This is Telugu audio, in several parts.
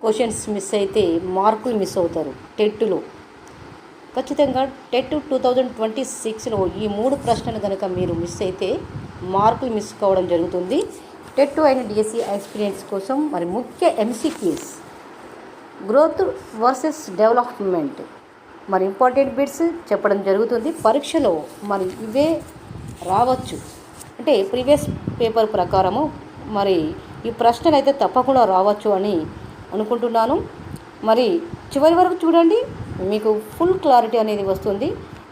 క్వశ్చన్స్ మిస్ అయితే మార్కులు మిస్ అవుతారు టెట్లో. ఖచ్చితంగా టెట్ 2026లో ఈ 3 ప్రశ్నలు కనుక మీరు మిస్ అయితే మార్కులు మిస్ కావడం జరుగుతుంది. టెట్ అండ్ డిఎస్సి ఎక్స్పీరియన్స్ కోసం మరి ముఖ్య ఎంసీక్యూస్ గ్రోత్ వర్సెస్ డెవలప్మెంట్ మరి ఇంపార్టెంట్ బిట్స్ చెప్పడం జరుగుతుంది. పరీక్షలో మరి ఇవే రావచ్చు, అంటే ప్రీవియస్ పేపర్ ప్రకారము మరి ఈ ప్రశ్నలు అయితే తప్పకుండా రావచ్చు అని అనుకుంటున్నాను. మరి చివరి వరకు చూడండి, మీకు ఫుల్ క్లారిటీ అనేది వస్తుంది.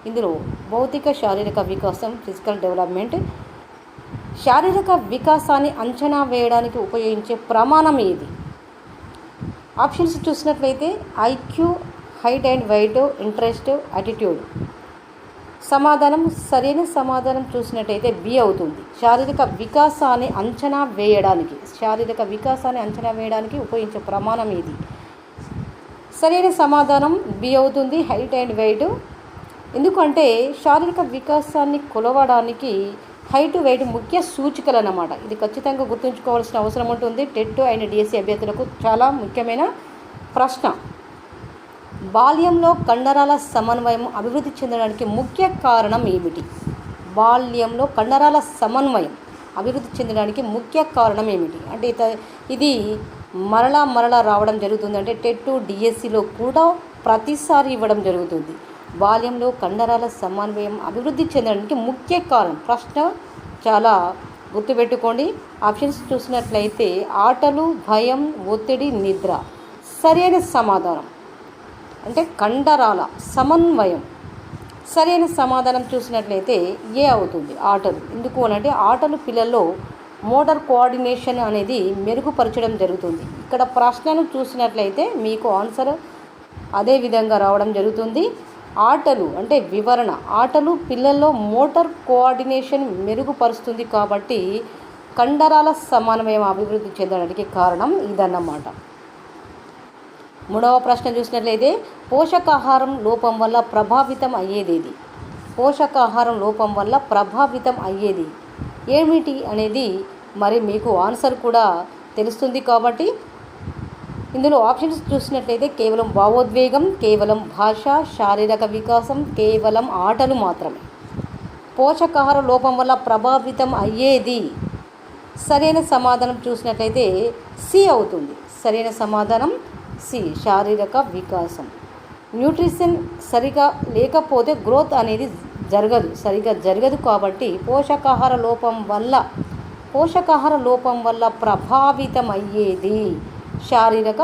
ఇందులో భౌతిక శారీరక వికాసం, ఫిజికల్ డెవలప్మెంట్, శారీరక వికాసాన్ని అంచనా వేయడానికి ఉపయోగించే ప్రమాణం ఏది? ఆప్షన్స్ చూసినట్లయితే IQ, height and weight, interest, attitude. సరైన సమాధానం చూసినట్టయితే బి అవుతుంది. శారీరక వికాసాన్ని అంచనా వేయడానికి ఉపయోగించే ప్రమాణం ఇది. సరైన సమాధానం బి అవుతుంది, హైట్ అండ్ వెయిట్. ఎందుకంటే శారీరక వికాసాన్ని కొలవడానికి హైట్, వెయిట్ ముఖ్య సూచికలు అన్నమాట. ఇది ఖచ్చితంగా గుర్తుంచుకోవాల్సిన అవసరం ఉంటుంది. టెట్ అండ్ డిఎస్సి అభ్యర్థులకు చాలా ముఖ్యమైన ప్రశ్న. బాల్యంలో కండరాల సమన్వయం అభివృద్ధి చెందడానికి ముఖ్య కారణం ఏమిటి? బాల్యంలో కండరాల సమన్వయం అభివృద్ధి చెందడానికి ముఖ్య కారణం ఏమిటి? అంటే ఇది మరలా రావడం జరుగుతుంది. అంటే టెట్ డిఎస్సిలో కూడా ప్రతిసారి ఇవ్వడం జరుగుతుంది. బాల్యంలో కండరాల సమన్వయం అభివృద్ధి చెందడానికి ముఖ్య కారణం. ప్రశ్న చాలా గుర్తుపెట్టుకోండి. ఆప్షన్స్ చూసినట్లయితే ఆటలు, భయం, ఒత్తిడి, నిద్ర. సరైన సమాధానం అంటే కండరాల సమన్వయం. సరైన సమాధానం చూసినట్లయితే ఏ అవుతుంది, ఆటలు. ఎందుకు అనంటే ఆటలు పిల్లల్లో మోటార్ కోఆర్డినేషన్ అనేది మెరుగుపరచడం జరుగుతుంది. ఇక్కడ ప్రశ్నను చూసినట్లయితే మీకు ఆన్సర్ అదే విధంగా రావడం జరుగుతుంది. ఆటలు అంటే వివరణ. ఆటలు పిల్లల్లో మోటార్ కోఆర్డినేషన్ మెరుగుపరుస్తుంది కాబట్టి కండరాల సమన్వయం అభివృద్ధి చెందడానికి కారణం ఇదన్నమాట. 3వ ప్రశ్న చూసినట్లయితే పోషకాహారం లోపం వల్ల ప్రభావితం అయ్యేది? పోషకాహారం లోపం వల్ల ప్రభావితం అయ్యేది ఏమిటి అనేది మరి మీకు ఆన్సర్ కూడా తెలుస్తుంది. కాబట్టి ఇందులో ఆప్షన్స్ చూసినట్లయితే కేవలం భావోద్వేగం, కేవలం భాష, శారీరక వికాసం, కేవలం ఆటలు మాత్రమే. పోషకాహార లోపం వల్ల ప్రభావితం అయ్యేది. సరైన సమాధానం చూసినట్లయితే సి అవుతుంది. సరైన సమాధానం సి, శారీరక వికాసం. న్యూట్రిషన్ సరిగా లేకపోతే గ్రోత్ అనేది సరిగా జరగదు. కాబట్టి పోషకాహార లోపం వల్ల ప్రభావితం అయ్యేది శారీరక